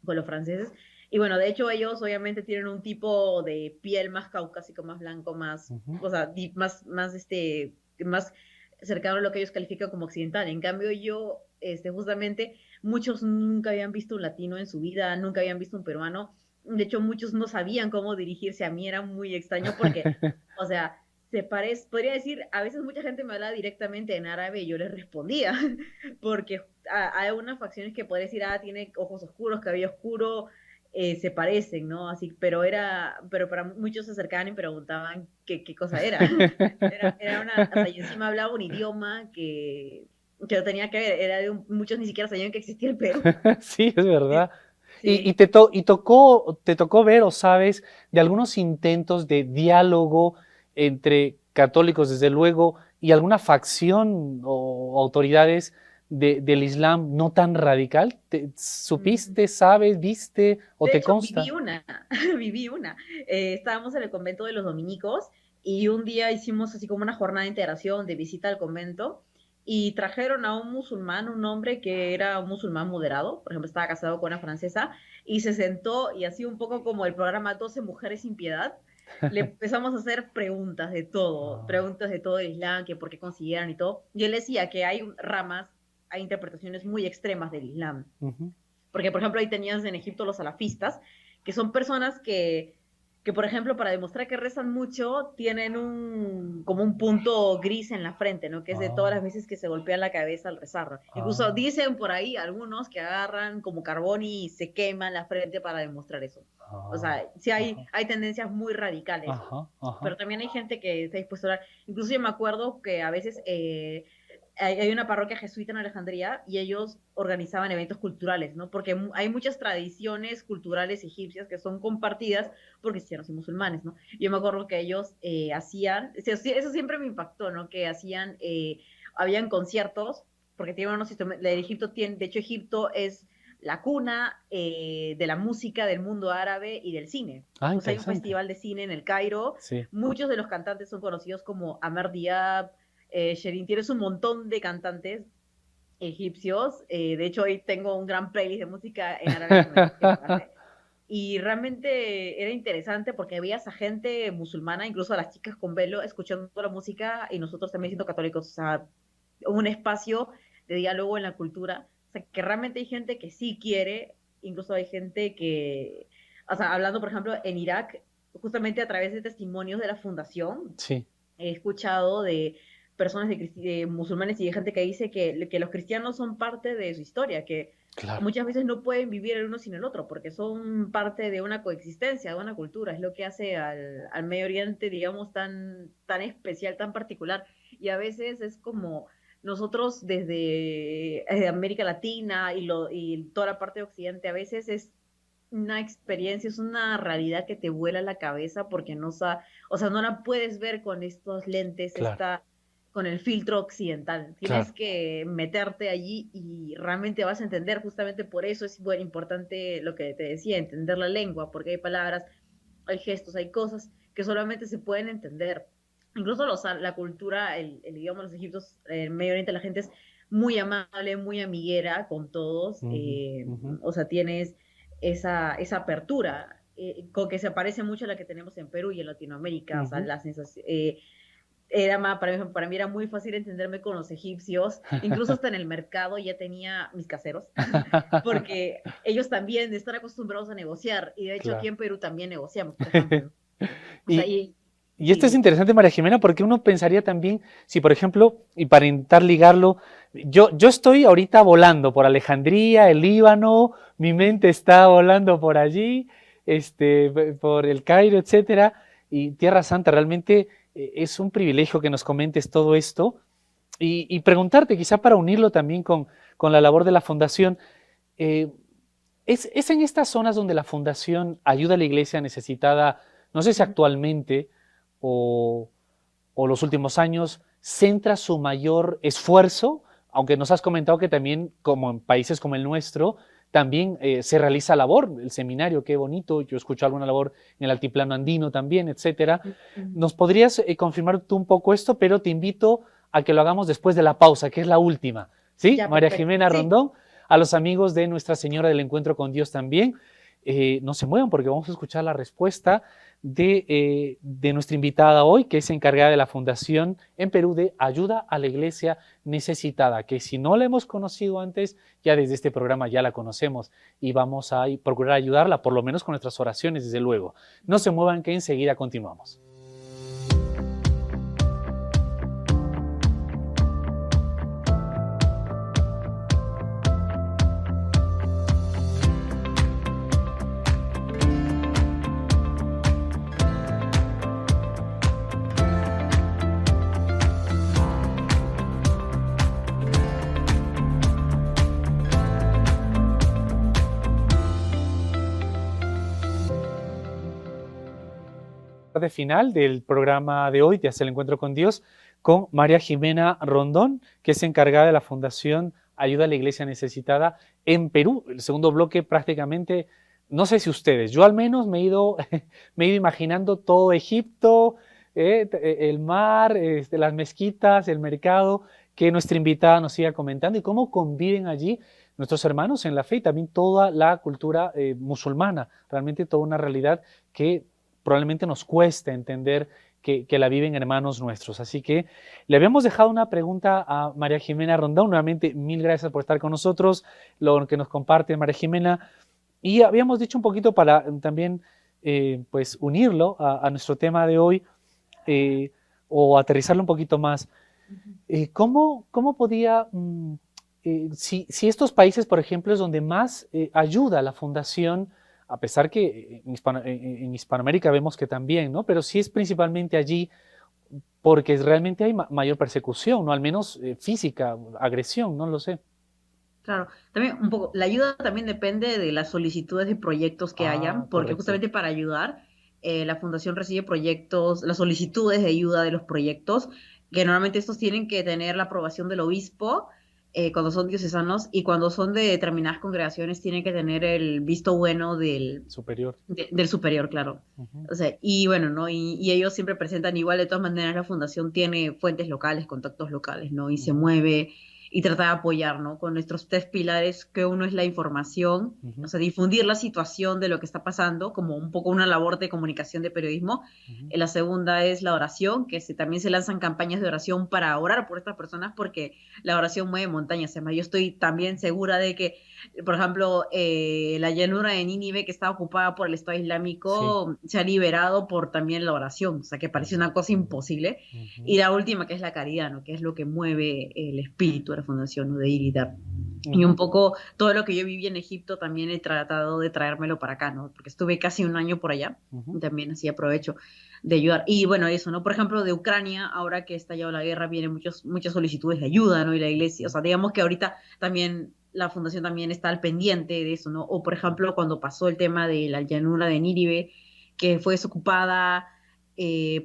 con los franceses, y bueno, de hecho ellos obviamente tienen un tipo de piel más caucásico, más blanco, más, Ujú. o sea, más cercano a lo que ellos califican como occidental. En cambio yo, justamente, muchos nunca habían visto un latino en su vida, nunca habían visto un peruano. De hecho, muchos no sabían cómo dirigirse a mí, era muy extraño porque, o sea, podría decir, a veces mucha gente me hablaba directamente en árabe y yo les respondía, porque hay unas facciones que podría decir, tiene ojos oscuros, cabello oscuro, se parecen, ¿no? Así, pero para muchos se acercaban y preguntaban qué cosa era. O sea, yo encima hablaba un idioma que no tenía que ver, muchos ni siquiera sabían que existía el Perú. Sí, es verdad. Sí, Y sí. te tocó ver o sabes de algunos intentos de diálogo entre católicos, desde luego, y alguna facción o autoridades del Islam no tan radical. Mm. ¿Supiste, sabes, viste o De te hecho, viví consta? una, viví una. Estábamos en el convento de los dominicos y un día hicimos así como una jornada de integración, de visita al convento, y trajeron a un musulmán, un hombre que era un musulmán moderado, por ejemplo, estaba casado con una francesa, y se sentó y así un poco como el programa 12 Mujeres sin Piedad, le empezamos a hacer Ah, preguntas de todo el Islam, que por qué consideran y todo. Y él decía que hay ramas, hay interpretaciones muy extremas del Islam. ujú. Porque, por ejemplo, ahí tenías en Egipto los salafistas, que son personas que, por ejemplo, para demostrar que rezan mucho, tienen como un punto gris en la frente, ¿no? Que es de todas Ah, las veces que se golpean la cabeza al rezar, ¿no? Incluso ah, dicen por ahí algunos que agarran como carbón y se queman la frente para demostrar eso. O ah, sea, sí hay, ajá, hay tendencias muy radicales, ajá, ajá. pero también hay gente que está dispuesta a orar. Incluso yo me acuerdo que a veces hay una parroquia jesuita en Alejandría y ellos organizaban eventos culturales, ¿no? Porque hay muchas tradiciones culturales egipcias que son compartidas por cristianos y musulmanes, ¿no? Yo me acuerdo que ellos hacían, eso siempre me impactó, ¿no? Que habían conciertos, porque tienen unos sistemas, de hecho Egipto es la cuna de la música del mundo árabe y del cine. Ah, O sea, hay un interesante. festival de cine en el Cairo, Sí. muchos de los cantantes son conocidos como Amer Diab, Sherin, tienes un montón de cantantes egipcios. De hecho, hoy tengo un gran playlist de música en árabe que me tienes que pasarte. Y realmente era interesante porque veías a gente musulmana, incluso a las chicas con velo, escuchando la música y nosotros también siendo católicos. O sea, un espacio de diálogo en la cultura. O sea, que realmente hay gente que sí quiere, incluso hay gente que, o sea, hablando, por ejemplo, en Irak, justamente a través de testimonios de la fundación, Sí, he escuchado de personas de musulmanes y de gente que dice que los cristianos son parte de su historia, que claro. muchas veces no pueden vivir el uno sin el otro, porque son parte de una coexistencia, de una cultura, es lo que hace al Medio Oriente, digamos, tan especial, tan particular, y a veces es como nosotros desde América Latina y toda la parte de Occidente, a veces es una experiencia, es una realidad que te vuela la cabeza porque o sea, no la puedes ver con estos lentes, Claro. con el filtro occidental. Claro, Tienes que meterte allí y realmente vas a entender. Justamente por eso es bueno, importante lo que te decía, entender la lengua, porque hay palabras, hay gestos, hay cosas que solamente se pueden entender. Incluso la cultura, el idioma de los egipcios, el Medio Oriente, la gente es muy amable, muy amiguera con todos. ujú, ujú, O sea, tienes esa apertura, con que se parece mucho a la que tenemos en Perú y en Latinoamérica. O sea, ujú. la sensación, para mí era muy fácil entenderme con los egipcios, incluso hasta en el mercado ya tenía mis caseros, porque ellos también están acostumbrados a negociar, y de hecho aquí Claro. en Perú también negociamos, por ejemplo. O sea, Y, y sí, esto es sí, interesante, María Jimena, porque uno pensaría también, si por ejemplo, y para intentar ligarlo, yo estoy ahorita volando por Alejandría, el Líbano, mi mente está volando por allí, por el Cairo, etcétera, y Tierra Santa, realmente es un privilegio que nos comentes todo esto y preguntarte, quizá para unirlo también con la labor de la Fundación, eh, es en estas zonas donde la Fundación ayuda a la iglesia necesitada, no sé si ujú, actualmente o, o los últimos años, centra su mayor esfuerzo, aunque nos has comentado que también, como en países como el nuestro, también se realiza labor, el seminario, qué bonito, yo escucho alguna labor en el altiplano andino también, etcétera. ujú. ¿Nos podrías confirmar tú un poco esto? Pero te invito a que lo hagamos después de la pausa, que es la última. ¿Sí? Ya, María perfecto. Jimena Sí, Rondón, a los amigos de Nuestra Señora del Encuentro con Dios también. No se muevan porque vamos a escuchar la respuesta de nuestra invitada hoy, que es encargada de la Fundación en Perú de Ayuda a la Iglesia Necesitada, que si no la hemos conocido antes, ya desde este programa ya la conocemos y vamos a procurar ayudarla, por lo menos con nuestras oraciones, desde luego. No se muevan que enseguida continuamos. De final del programa de hoy de Hacer el Encuentro con Dios con María Jimena Rondón, que es encargada de la Fundación Ayuda a la Iglesia Necesitada en Perú. El segundo bloque prácticamente, no sé si ustedes, yo al menos me he ido imaginando todo Egipto, el mar, las mezquitas, el mercado, que nuestra invitada nos siga comentando y cómo conviven allí nuestros hermanos en la fe y también toda la cultura musulmana, realmente toda una realidad que probablemente nos cueste entender que la viven hermanos nuestros. Así que le habíamos dejado una pregunta a María Jimena Rondón. Nuevamente, mil gracias por estar con nosotros, lo que nos comparte María Jimena. Y habíamos dicho un poquito para también pues unirlo a nuestro tema de hoy eh, o aterrizarlo un poquito más. ujú, ¿Cómo podía, si estos países, por ejemplo, es donde más ayuda la fundación, a pesar que en Hispanoamérica vemos que también, ¿no? Pero sí es principalmente allí porque realmente hay mayor persecución, ¿no? Al menos física, agresión, no lo sé. claro. También un poco, la ayuda también depende de las solicitudes de proyectos que Ah, hayan, porque correcto. justamente para ayudar, la fundación recibe proyectos, las solicitudes de ayuda de los proyectos, que normalmente estos tienen que tener la aprobación del obispo, cuando son diocesanos, y cuando son de determinadas congregaciones tienen que tener el visto bueno Superior. del superior, claro. Ujú, O sea, y bueno, ¿no? Y ellos siempre presentan igual, de todas maneras, la fundación tiene fuentes locales, contactos locales, ¿no? Y se ujú, mueve y trata de apoyar, ¿no? Con nuestros tres pilares, que uno es la información, o ujú, sea, difundir la situación de lo que está pasando, como un poco una labor de comunicación de periodismo. ujú, La segunda es la oración, que también se lanzan campañas de oración para orar por estas personas, porque la oración mueve montañas. Además, yo estoy también segura de que, por ejemplo, la llanura de Nínive, que estaba ocupada por el Estado sí. Islámico, se ha liberado por también la oración, o sea, que parece Ujú, una cosa imposible. ujú, Y la última, que es la caridad, ¿no? Que es lo que mueve el espíritu de la fundación, ¿no? De ir y dar. Y un ujú, poco todo lo que yo viví en Egipto también he tratado de traérmelo para acá, ¿no? Porque estuve casi un año por allá, ujú, y también así aprovecho de ayudar. Y bueno, eso, ¿no? Por ejemplo, de Ucrania, ahora que ha estallado la guerra, vienen muchas solicitudes de ayuda, ¿no? Y la iglesia, o ujú, sea, digamos que ahorita también la fundación también está al pendiente de eso, ¿no? O por ejemplo, cuando pasó el tema de la llanura de Nínive, que fue desocupada,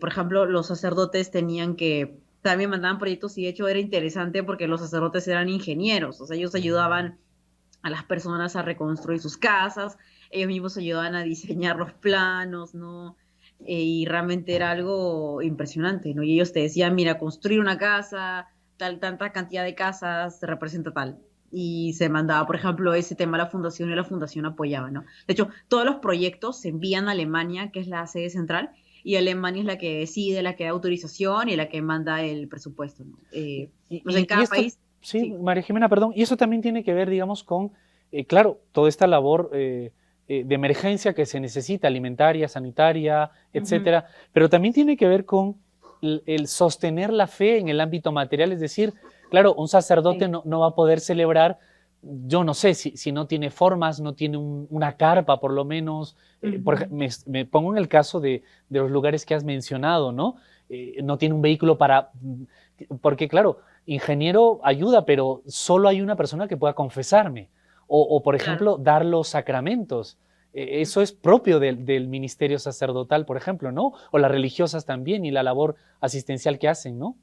por ejemplo, los sacerdotes tenían que también mandaban proyectos y de hecho era interesante porque los sacerdotes eran ingenieros, o sea, ellos ayudaban a las personas a reconstruir sus casas, ellos mismos ayudaban a diseñar los planos, ¿no? Y realmente era algo impresionante, ¿no? Y ellos te decían, mira, construir una casa, tanta cantidad de casas representa tal. Y se mandaba, por ejemplo, ese tema a la fundación y la fundación apoyaba, ¿no? De hecho, todos los proyectos se envían a Alemania, que es la sede central, y Alemania es la que decide, la que da autorización y la que manda el presupuesto, ¿no? No sé, en Y cada esto, país, sí, sí. María Jimena, perdón, y eso también tiene que ver, digamos, con, claro, toda esta labor de emergencia que se necesita, alimentaria, sanitaria, Ujú, etcétera, pero también tiene que ver con el sostener la fe en el ámbito material, es decir, claro, un sacerdote sí. no va a poder celebrar, yo no sé, si no tiene formas, no tiene una carpa por lo menos, Ujú, me pongo en el caso de los lugares que has mencionado, ¿no? No tiene un vehículo para, porque claro, ingeniero ayuda, pero solo hay una persona que pueda confesarme. Por claro. ejemplo, dar los sacramentos. Eso es propio del ministerio sacerdotal, por ejemplo, ¿no? O las religiosas también y la labor asistencial que hacen, ¿no?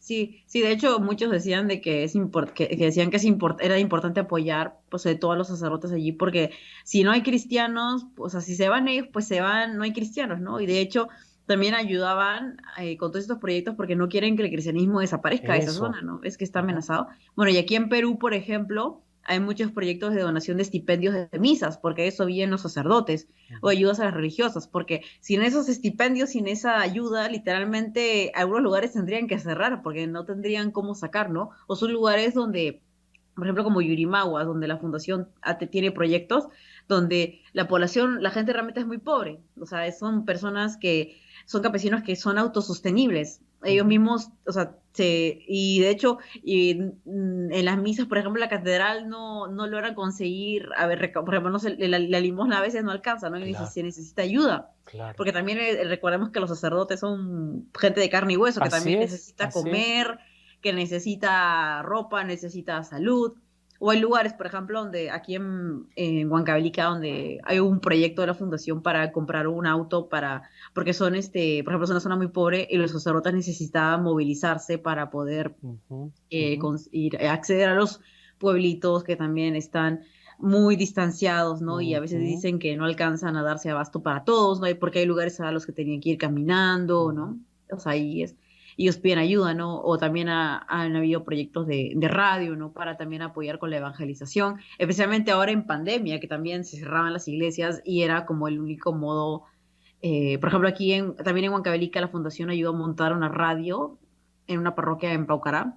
Sí, sí, de hecho muchos decían de que que decían que era importante apoyar pues de todos los sacerdotes allí porque si no hay cristianos, o sea, si se van ellos, pues se van, no hay cristianos, ¿no? Y de hecho también ayudaban con todos estos proyectos porque no quieren que el cristianismo desaparezca de esa Eso. zona, ¿no? Es que está Ajá. amenazado. Bueno, y aquí en Perú, por ejemplo, hay muchos proyectos de donación de estipendios de misas, porque eso vienen los sacerdotes, o Ujú. ayudas a las religiosas, porque sin esos estipendios, sin esa ayuda, literalmente algunos lugares tendrían que cerrar porque no tendrían cómo sacar, ¿no? O son lugares donde, por ejemplo, como Yurimaguas, donde la fundación tiene proyectos donde la población, la gente realmente es muy pobre, o sea, son personas que son campesinos que son autosostenibles. Ellos Ujú. mismos, o sea, y de hecho, en las misas, por ejemplo, la catedral no logran conseguir, a ver, por ejemplo, no sé, la limosna a veces no alcanza, ¿no? Y Claro, se necesita ayuda. claro. Porque también recordemos que los sacerdotes son gente de carne y hueso, que Así también es, necesita así es. comer, que necesita ropa, necesita salud. O hay lugares, por ejemplo, donde aquí en Huancavelica, donde hay un proyecto de la fundación para comprar un auto porque son, por ejemplo, es una zona muy pobre y los sacerdotes necesitaban movilizarse para poder Ujú, ujú, acceder a los pueblitos que también están muy distanciados, ¿no? Y a veces ujú, dicen que no alcanzan a darse abasto para todos, ¿no? Porque hay lugares a los que tenían que ir caminando, ujú. ¿no? O sea, ellos piden ayuda, ¿no? O también han habido proyectos de radio, ¿no? Para también apoyar con la evangelización, especialmente ahora en pandemia, que también se cerraban las iglesias y era como el único modo. Por ejemplo, también en Huancavelica la fundación ayudó a montar una radio en una parroquia en Paucará,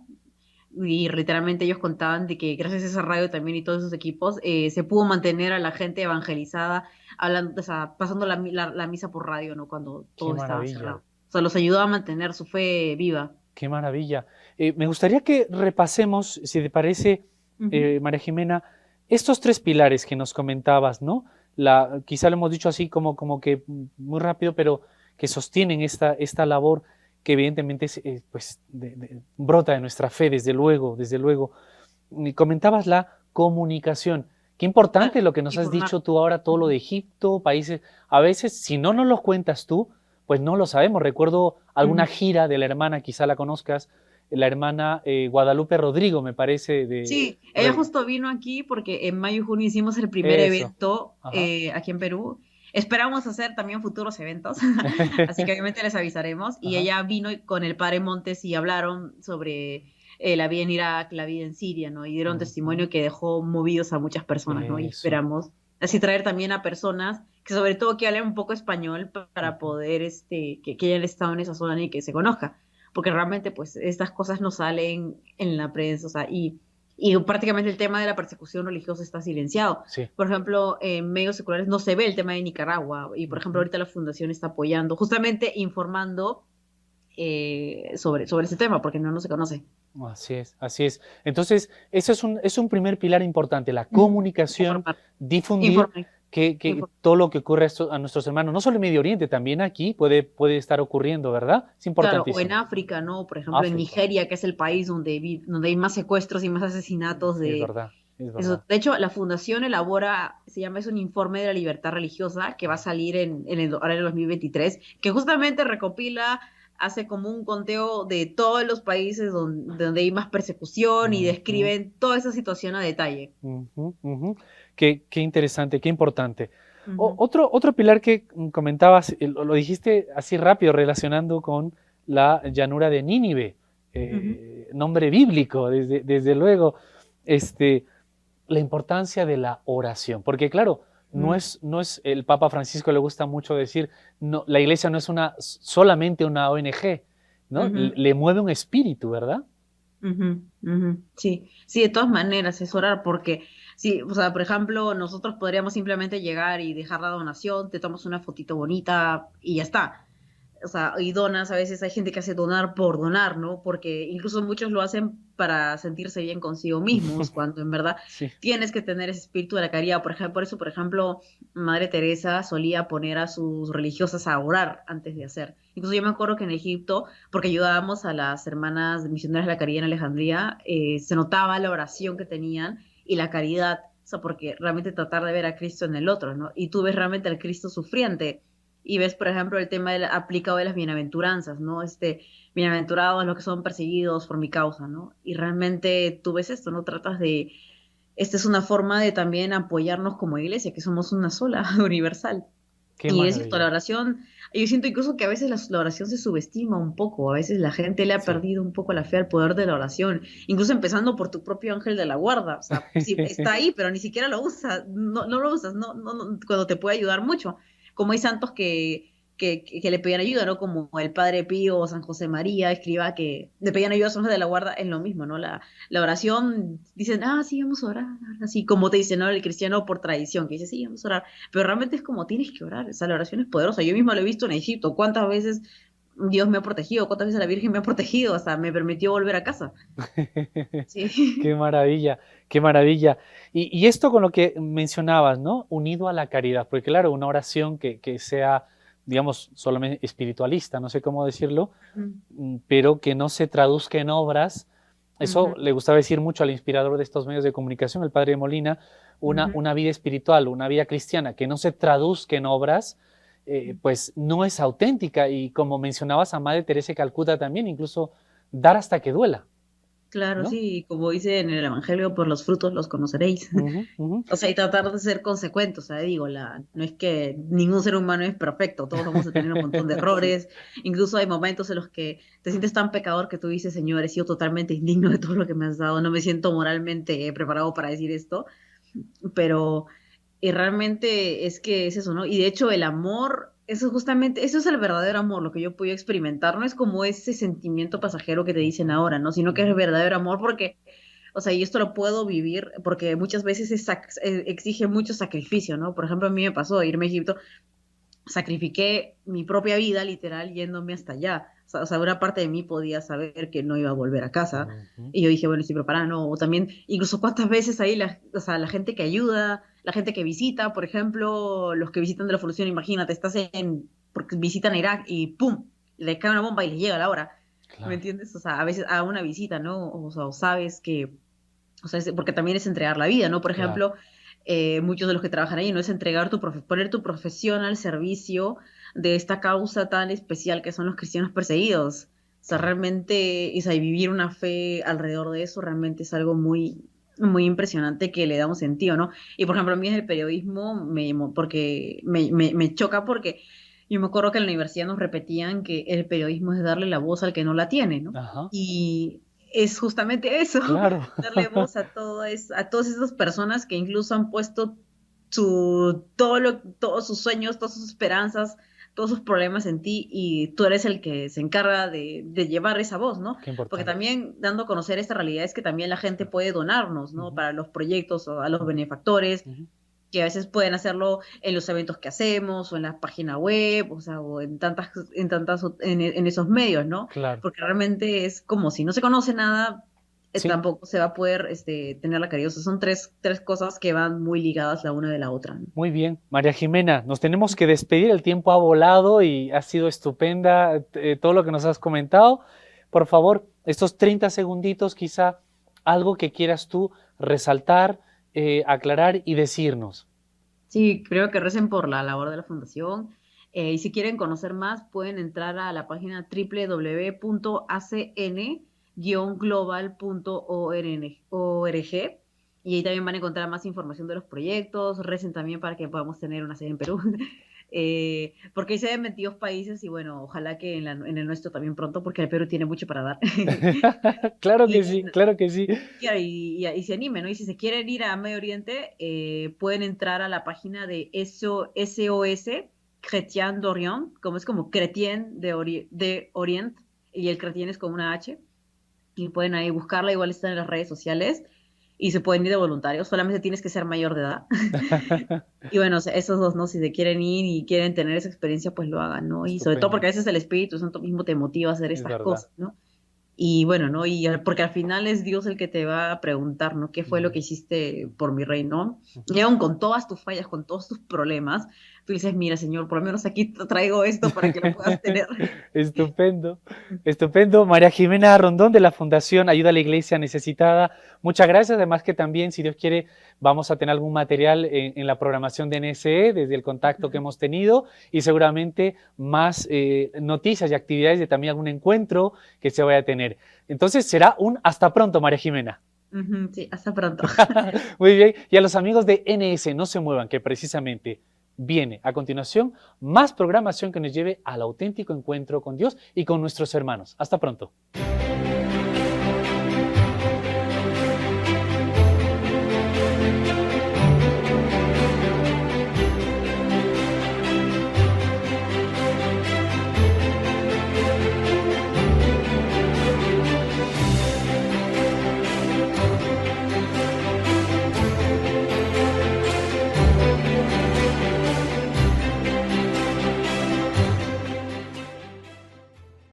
y literalmente ellos contaban de que gracias a esa radio también y todos esos equipos se pudo mantener a la gente evangelizada, hablando, o sea, pasando la misa por radio, ¿no? Cuando Qué todo estaba maravilla. cerrado. O sea, los ayudó a mantener su fe viva. Qué maravilla. Me gustaría que repasemos, si te parece, Ujú, María Jimena, estos tres pilares que nos comentabas, ¿no? Quizá lo hemos dicho así como que muy rápido, pero que sostienen esta labor que evidentemente pues, brota de nuestra fe, desde luego, desde luego. Y comentabas la comunicación. Qué claro, importante lo que nos has informar. dicho tú ahora, todo lo Ujú, de Egipto, países. A veces, si no nos lo cuentas tú, pues no lo sabemos. Recuerdo alguna ujú. gira de la hermana, quizá la conozcas, la hermana Guadalupe Rodrigo, me parece, Sí, ella justo vino aquí porque en mayo y junio hicimos el primer Eso. evento Ajá. aquí en Perú. Esperamos hacer también futuros eventos, así que obviamente les avisaremos. Y Ajá. ella vino con el padre Montes y hablaron sobre la vida en Irak, la vida en Siria, ¿no? Y dieron Ujú. testimonio que dejó movidos a muchas personas, ¿no? Y Eso. esperamos así traer también a personas que sobre todo que hablen un poco español para Ujú. poder, que hayan estado en esa zona y que se conozca. Porque realmente, pues, estas cosas no salen en la prensa, o sea, y prácticamente el tema de la persecución religiosa está silenciado. Sí. Por ejemplo, en medios seculares no se ve el tema de Nicaragua y, por ejemplo, Ujú. ahorita la Fundación está apoyando, justamente informando sobre ese tema, porque no se conoce. Así es, así es. Entonces, ese es un primer pilar importante, la Ujú. comunicación, Informar, difundir informar, que informar. todo lo que ocurre a nuestros hermanos, no solo en Medio Oriente, también aquí puede estar ocurriendo, ¿verdad? Es Claro, o en importantísimo. África, ¿no? Por ejemplo, en África, Nigeria, que es el país donde hay más secuestros y más asesinatos es de. verdad, es Eso. verdad. De hecho, la fundación elabora, es un informe de la libertad religiosa que va a salir ahora en el 2023, que justamente recopila hace como un conteo de todos los países donde hay más persecución y Ujú, describen toda esa situación a detalle. ujú, ujú. Qué interesante, qué importante. Ujú, Otro pilar que comentabas, lo dijiste así rápido, relacionando con la llanura de Nínive, ujú, nombre bíblico, desde luego, este, la importancia de la oración, porque claro, ujú, no es, el Papa Francisco le gusta mucho decir, no, la iglesia no es solamente una ONG, ¿no? ujú, Le mueve un espíritu, ¿verdad? ujú, ujú. Sí, sí, de todas maneras es orar porque, sí, o sea, por ejemplo, nosotros podríamos simplemente llegar y dejar la donación, te tomas una fotito bonita y ya está. O sea, y donas, a veces hay gente que hace donar por donar, ¿no? Porque incluso muchos lo hacen para sentirse bien consigo mismos, cuando en verdad Sí. tienes que tener ese espíritu de la caridad. Por ejemplo, por eso, por ejemplo, Madre Teresa solía poner a sus religiosas a orar antes de hacer. Incluso yo me acuerdo que en Egipto, porque ayudábamos a las hermanas misioneras de la caridad en Alejandría, se notaba la oración que tenían y la caridad. O sea, porque realmente tratar de ver a Cristo en el otro, ¿no? Y tú ves realmente al Cristo sufriente y ves, por ejemplo, el tema aplicado de las bienaventuranzas, ¿no? Bienaventurados los que son perseguidos por mi causa, ¿no? Y realmente tú ves esto, ¿no? Tratas de, esta es una forma de también apoyarnos como iglesia, que somos una sola, universal. Qué Y es cierto, la maravilla. oración, yo siento incluso que a veces la oración se subestima un poco, a veces la gente le ha Sí. perdido un poco la fe al poder de la oración, incluso empezando por tu propio ángel de la guarda, o sea, sí, está ahí, pero ni siquiera lo usas, no lo usas, cuando te puede ayudar mucho, como hay santos que le pedían ayuda, ¿no? Como el Padre Pío o San José María, escriba que le pedían ayuda a su ángel de la guarda, es lo mismo, ¿no? La oración, dicen, sí, vamos a orar, así como te dicen, ¿no? El cristiano por tradición, que dice, sí, vamos a orar, pero realmente es como tienes que orar, o sea, la oración es poderosa. Yo misma lo he visto en Egipto, cuántas veces Dios me ha protegido, cuántas veces la Virgen me ha protegido, hasta me permitió volver a casa. Qué Sí. maravilla, qué maravilla. Y esto con lo que mencionabas, ¿no? Unido a la caridad, porque claro, una oración que sea, digamos, solamente espiritualista, no sé cómo decirlo, Ujú, pero que no se traduzca en obras. Eso ujú, le gustaba decir mucho al inspirador de estos medios de comunicación, el padre Molina, ujú, una vida espiritual, una vida cristiana que no se traduzca en obras, pues no es auténtica. Y como mencionabas a Madre Teresa de Calcuta también, incluso dar hasta que duela, claro, ¿no? sí, como dice en el Evangelio, por los frutos los conoceréis. Ujú, ujú. O sea, y tratar de ser consecuentes, o sea, digo, no es que ningún ser humano es perfecto, todos vamos a tener un montón de Sí. errores, incluso hay momentos en los que te sientes tan pecador que tú dices, Señor, he sido totalmente indigno de todo lo que me has dado, no me siento moralmente preparado para decir esto, pero realmente es que es eso, ¿no? Y de hecho el amor, eso justamente, eso es el verdadero amor, lo que yo puedo experimentar, no es como ese sentimiento pasajero que te dicen Ujú, ahora, ¿no? Sino que es el ujú. verdadero amor porque, o sea, y esto lo puedo vivir porque muchas veces exige mucho sacrificio, ¿no? Por ejemplo, a mí me pasó irme a Egipto, sacrifiqué mi propia vida, literal, yéndome hasta allá. O sea, una parte de mí podía saber que no iba a volver a casa. Ujú. Y yo dije, bueno, estoy preparada, ¿no? O también, incluso cuántas veces ahí, o sea, la gente que ayuda, la gente que visita, por ejemplo, los que visitan de la Fundación, imagínate, porque visitan Irak y ¡pum! Le cae una bomba y les llega la hora. ¿Me Claro, entiendes? O sea, a veces a una visita, ¿no? O sea, o sabes que o sea, porque también es entregar la vida, ¿no? Por claro. ejemplo, muchos de los que trabajan ahí, ¿no? Es entregar poner tu profesión al servicio de esta causa tan especial que son los cristianos perseguidos. O sea, Claro. realmente, y vivir una fe alrededor de eso realmente es algo muy, muy impresionante que le da un sentido, ¿no? Y por ejemplo, a mí en el periodismo porque me choca porque yo me acuerdo que en la universidad nos repetían que el periodismo es darle la voz al que no la tiene, ¿no? Ajá, Y es justamente eso, claro. darle voz a todas esas personas que incluso han puesto todos sus sueños, todas sus esperanzas, todos sus problemas en ti y tú eres el que se encarga de llevar esa voz, ¿no? Qué Porque importante. también dando a conocer esta realidad es que también la gente puede donarnos, ¿no? Ujú, Para los proyectos o a los benefactores, ujú. que a veces pueden hacerlo en los eventos que hacemos o en la página web, o sea, o en esos medios, ¿no? Claro. Porque realmente es como si no se conoce nada, Sí, tampoco se va a poder tener la caridad. O sea, son tres cosas que van muy ligadas la una de la otra, ¿no? muy bien. María Jimena, nos tenemos que despedir. El tiempo ha volado y ha sido estupenda todo lo que nos has comentado. Por favor, estos 30 segunditos, quizá algo que quieras tú resaltar, aclarar y decirnos. Sí, creo que recen por la labor de la fundación. Y si quieren conocer más, pueden entrar a la página www.acn-global.org y ahí también van a encontrar más información de los proyectos. Recen también para que podamos tener una sede en Perú. Porque hay sede en 22 países y bueno, ojalá que en el nuestro también pronto, porque el Perú tiene mucho para dar. Claro que Y, sí, claro que sí. y se animen, ¿no? Y si se quieren ir a Medio Oriente, pueden entrar a la página de SOS Chrétien d'Orient, como es como Chrétien de Orient, y el Chrétien es como una H, y pueden ahí buscarla, igual está en las redes sociales, y se pueden ir de voluntarios, solamente tienes que ser mayor de edad. Y bueno, o sea, esos dos, ¿no? Si se quieren ir y quieren tener esa experiencia, pues lo hagan, ¿no? Y sobre todo porque Estupendo, a veces el Espíritu Santo mismo te motiva a hacer es estas verdad. cosas, ¿no? Y bueno, ¿no? Porque al final es Dios el que te va a preguntar, ¿no? ¿Qué fue lo Ujú, que hiciste por mi reino? Y ujú. aún con todas tus fallas, con todos tus problemas, tú dices, mira, Señor, por lo menos aquí te traigo esto para que lo puedas tener. Estupendo, estupendo. María Jimena Rondón de la Fundación Ayuda a la Iglesia Necesitada. Muchas gracias. Además que también, si Dios quiere, vamos a tener algún material en la programación de NSE desde el contacto que hemos tenido y seguramente más noticias y actividades de también algún encuentro que se vaya a tener. Entonces será un hasta pronto, María Jimena. Sí, hasta pronto. Muy bien. Y a los amigos de NS, no se muevan, que precisamente viene a continuación más programación que nos lleve al auténtico encuentro con Dios y con nuestros hermanos. Hasta pronto.